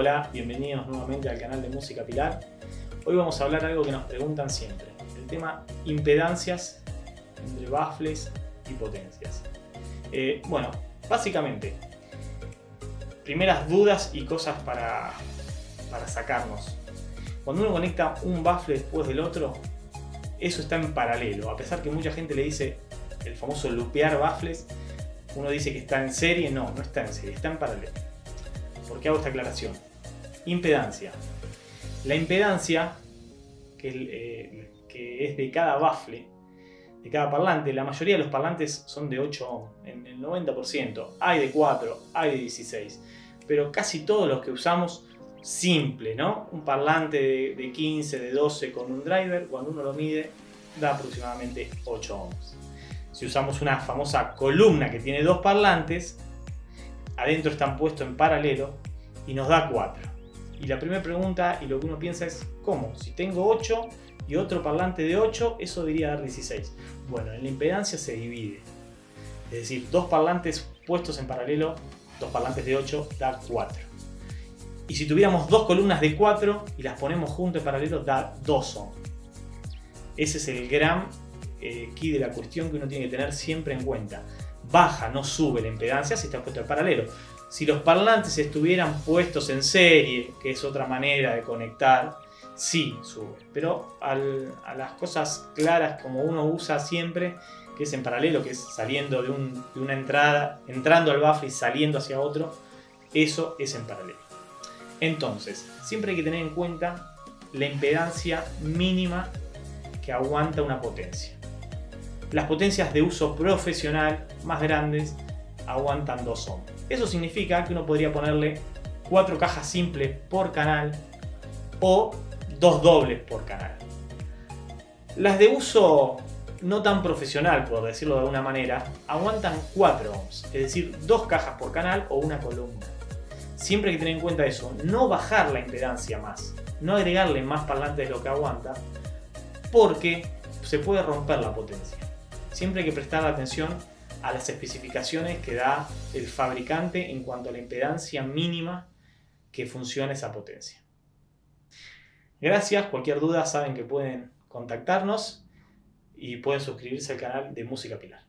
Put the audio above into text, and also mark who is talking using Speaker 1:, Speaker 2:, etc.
Speaker 1: Hola, bienvenidos nuevamente al canal de Música Pilar. Hoy vamos a hablar de algo que nos preguntan siempre, el tema impedancias entre baffles y potencias. Bueno, básicamente, primeras dudas y cosas para sacarnos. Cuando uno conecta un baffle después del otro, eso está en paralelo. A pesar que mucha gente le dice el famoso loopear baffles, uno dice que está en serie. No está en serie, está en paralelo. ¿Por qué hago esta aclaración? Impedancia. La impedancia, que es de cada baffle, de cada parlante, la mayoría de los parlantes son de 8 ohm, en el 90%. Hay de 4, hay de 16. Pero casi todos los que usamos simple, ¿no? Un parlante de 15, de 12 con un driver, cuando uno lo mide, da aproximadamente 8 ohms. Si usamos una famosa columna que tiene dos parlantes, adentro están puestos en paralelo y nos da 4. Y la primera pregunta y lo que uno piensa es, ¿cómo? Si tengo 8 y otro parlante de 8, eso debería dar 16. Bueno, en la impedancia se divide. Es decir, dos parlantes puestos en paralelo, dos parlantes de 8, da 4. Y si tuviéramos dos columnas de 4 y las ponemos juntas en paralelo, da 2 ohms. Ese es el gran key de la cuestión que uno tiene que tener siempre en cuenta. Baja, no sube la impedancia si está puesto en paralelo. Si los parlantes estuvieran puestos en serie, que es otra manera de conectar, sí sube. Pero a las cosas claras como uno usa siempre, que es en paralelo, que es saliendo de una entrada, entrando al baffle y saliendo hacia otro, eso es en paralelo. Entonces, siempre hay que tener en cuenta la impedancia mínima que aguanta una potencia. Las potencias de uso profesional más grandes aguantan 2 ohms. Eso significa que uno podría ponerle 4 cajas simples por canal o 2 dobles por canal. Las de uso no tan profesional, por decirlo de alguna manera, aguantan 4 ohms, es decir, 2 cajas por canal o una columna. Siempre hay que tener en cuenta eso, no bajar la impedancia más, no agregarle más parlantes de lo que aguanta, porque se puede romper la potencia. Siempre hay que prestar atención a las especificaciones que da el fabricante en cuanto a la impedancia mínima que funciona esa potencia. Gracias, cualquier duda saben que pueden contactarnos y pueden suscribirse al canal de Música Pilar.